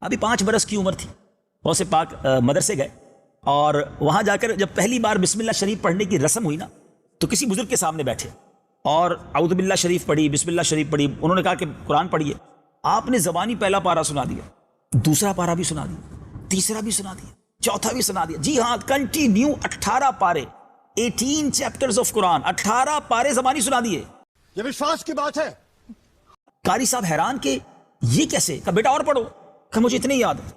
ابھی 5 برس کی عمر تھی، غوث پاک مدرسے گئے اور وہاں جا کر جب پہلی بار بسم اللہ شریف پڑھنے کی رسم ہوئی نا تو کسی بزرگ کے سامنے بیٹھے اور اعوذ باللہ شریف پڑھی، بسم اللہ شریف پڑھی. انہوں نے کہا کہ قرآن پڑھیے. آپ نے زبانی پہلا پارا سنا دیا، دوسرا پارا بھی سنا دیا، تیسرا بھی سنا دیا، چوتھا بھی سنا دیا. جی ہاں، کنٹینیو 18 پارے، 18 چیپٹرز آف قرآن، 18 پارے زبانی سنا دیے. یہ وشواس کی بات ہے. قاری صاحب حیران کہ یہ کیسے؟ کہا بیٹا اور پڑھو. کہ مجھے اتنے یاد ہے.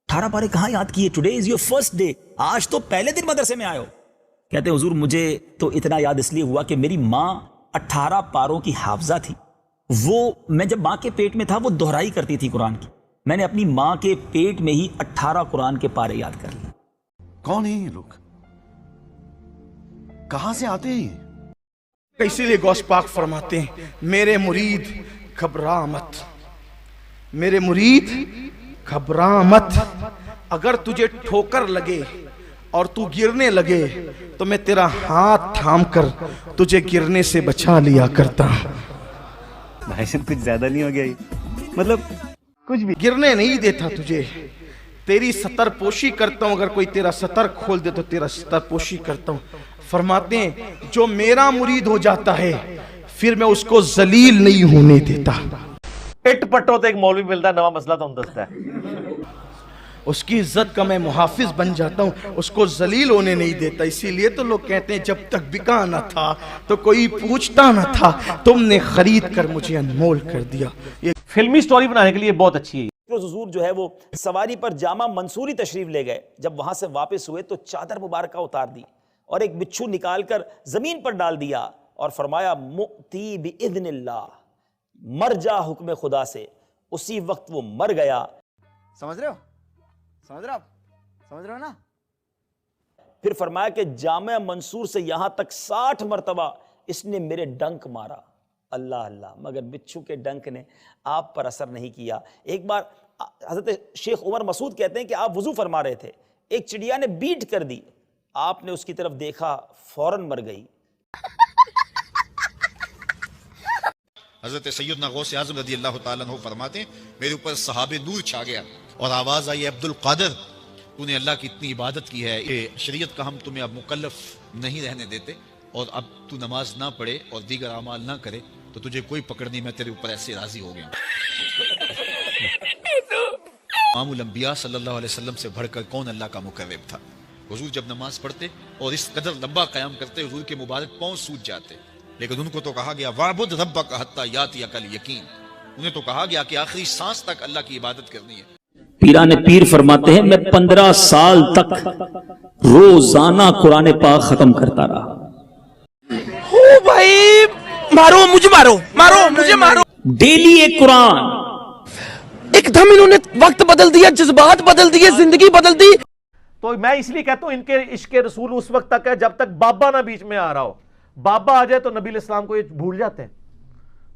18 پارے کہاں یاد کیے؟ Today is your first day, آج تو پہلے دن مدرسے میں آئے ہو. کہتے حضور مجھے تو اتنا یاد اس لیے ہوا کہ میری ماں 18 پاروں کی حافظہ تھی. وہ میں جب ماں کے پیٹ میں تھا وہ دہرائی کرتی تھی قرآن کی. میں نے اپنی ماں کے پیٹ میں ہی 18 قرآن کے پارے یاد کر لیے. کون ہیں یہ لوگ؟ کہاں سے آتے ہیں یہ؟ اسی لیے غوث پاک فرماتے ہیں میرے مرید گھبرا مت، میرے مرید گھبرا مت. اگر تجھے ٹھوکر لگے اور تو گرنے لگے تو میں تیرا ہاتھ تھام کر تجھے گرنے سے بچا لیا کرتا. بھائی جان کچھ زیادہ نہیں ہو گیا یہ؟ مطلب کچھ بھی گرنے نہیں دیتا تجھے، تیری ستر پوشی کرتا ہوں. اگر کوئی تیرا ستر کھول دے تو تیرا ستر پوشی کرتا ہوں. فرماتے ہیں جو میرا مرید ہو جاتا ہے پھر میں اس کو ذلیل نہیں ہونے دیتا. اٹ پٹو تو ایک مولوی ملتا ہے، نوا مسئلہ تو ہم دستا ہے. اس کی عزت کا میں محافظ بن جاتا ہوں، اس کو ذلیل ہونے نہیں دیتا. اسی لیے تو لوگ کہتے ہیں جب تک بکا نہ تھا تو کوئی پوچھتا نہ تھا، تم نے خرید کر مجھے انمول کر دیا. یہ فلمی سٹوری بنانے کے لیے بہت اچھی ہے. حضور جو ہے وہ سواری پر جامع منصوری تشریف لے گئے. جب وہاں سے واپس ہوئے تو چادر مبارکہ اتار دی اور ایک بچھو نکال کر زمین پر ڈال دیا اور فرمایا مؤتی باذن اللہ، مر جا حکم خدا سے. اسی وقت وہ مر گیا. سمجھ رہے ہو؟ سمجھ رہے ہو نا؟ پھر فرمایا کہ جامع منصور سے یہاں تک 60 مرتبہ اس نے میرے ڈنک مارا. اللہ اللہ، مگر بچھو کے ڈنک نے آپ پر اثر نہیں کیا. ایک بار حضرت شیخ عمر مسعود کہتے ہیں کہ آپ وضو فرما رہے تھے، ایک چڑیا نے بیٹ کر دی، آپ نے اس کی طرف دیکھا، فوراً مر گئی. حضرت سیدنا غوث اعظم رضی اللہ تعالیٰ عنہ فرماتے ہیں میرے اوپر صحاب نور چھا گیا اور آواز آئی عبد القادر تو نے اللہ کی اتنی عبادت کی ہے کہ شریعت کا ہم تمہیں اب مکلف نہیں رہنے دیتے، اور اب تو نماز نہ پڑھے اور دیگر اعمال نہ کرے تو تجھے کوئی پکڑ نہیں، میں تیرے اوپر ایسے راضی ہو گیا. امام الانبیاء صلی اللہ علیہ وسلم سے بڑھ کر کون اللہ کا مقرب تھا. حضور جب نماز پڑھتے اور اس قدر لمبا قیام کرتے حضور کے مبارک پاؤں سوج جاتے، لیکن ان کو تو کہا گیا وَعْبُدْ رَبَّكَ حَتَّى يَأْتِيَكَ الْيَقِينُ. انہیں تو کہا گیا کہ آخری سانس تک اللہ کی عبادت کرنی ہے. پیران پیر فرماتے ہیں میں 15 سال تک روزانہ قرآن پاک ختم کرتا رہا. بھائی مارو مجھے، مارو مجھے، مارو. ڈیلی ایک قرآن. ایک دم انہوں نے وقت بدل دیا، جذبات بدل دیے، زندگی بدل دی. تو میں اس لیے کہتا ہوں ان کے عشق رسول اس وقت تک ہے جب تک بابا نہ بیچ میں آ رہا ہو. بابا آ جائے تو نبی علیہ السلام کو یہ بھول جاتے ہیں.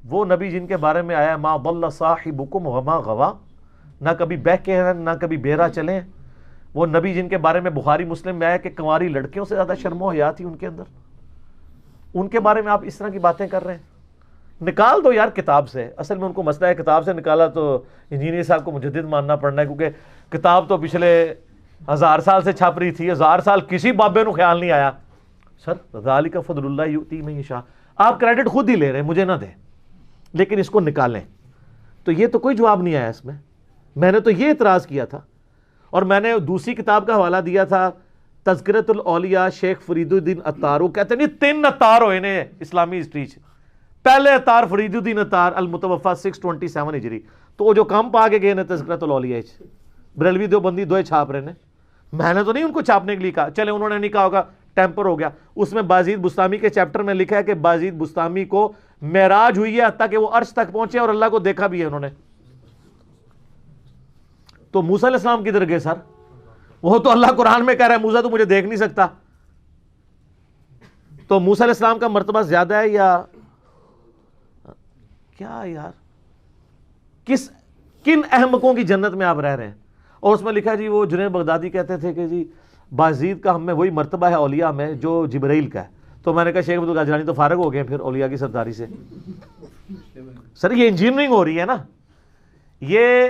وہ نبی جن کے بارے میں آیا ما ضل صاحبکم وما غوا، نہ کبھی بہ کے ہیں نہ کبھی بہرا چلے. وہ نبی جن کے بارے میں بخاری مسلم میں آیا کہ کنواری لڑکیوں سے زیادہ شرم و حیا تھی ان کے اندر، ان کے بارے میں آپ اس طرح کی باتیں کر رہے ہیں. نکال دو یار کتاب سے. اصل میں ان کو مسئلہ ہے کتاب سے نکالا تو انجینئر صاحب کو مجدد ماننا پڑنا ہے، کیونکہ کتاب تو پچھلے 1000 سال سے چھاپ رہی تھی. 1000 سال کسی بابے نو خیال نہیں آیا سر ذالک فضل اللہ یؤتی من یشاء. آپ کریڈٹ خود ہی لے رہے ہیں، مجھے نہ دیں، لیکن اس کو نکالیں. تو یہ تو کوئی جواب نہیں آیا اس میں. میں نے تو یہ اعتراض کیا تھا، اور میں نے دوسری کتاب کا حوالہ دیا تھا تذکرۃ الاولیاء شیخ فرید الدین اتار. وہ کہتے ہیں 3 اتار ہوئے نے اسلامی ہسٹری چ. پہلے اتار فرید الدین اتار المتوفا 627 ہجری. تو وہ جو کام پا کے گئے نے تذکرۃ الاولیاء بریلوی دیوبندی دوئے چھاپ رہے نے. میں نے تو نہیں ان کو چھاپنے کے لیے کہا، چلے انہوں نے نہیں کہا ہوگا ٹیمپر ہو گیا. اس میں بازید بستامی کے چیپٹر میں لکھا ہے کہ بازید بستامی کو معراج ہوئی ہے حتیٰ کہ وہ عرش تک پہنچے اور اللہ کو دیکھا بھی ہے انہوں نے. تو موسیٰ علیہ السلام کدھر گئے سر؟ وہ تو اللہ قرآن میں کہہ رہا ہے موسیٰ تو مجھے دیکھ نہیں سکتا. تو موسیٰ علیہ السلام کا مرتبہ زیادہ ہے یا کیا یار؟ کن احمقوں کی جنت میں آپ رہ رہے ہیں؟ اور اس میں لکھا جی وہ جنید بغدادی کہتے تھے کہ جی بازید کا ہم میں وہی مرتبہ ہے اولیاء میں جو جبرائیل کا ہے. تو میں نے کہا شیخ عبد القادر جیلانی تو فارغ ہو گئے پھر اولیاء کی سرداری سے. سر یہ انجینئرنگ ہو رہی ہے نا. یہ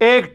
1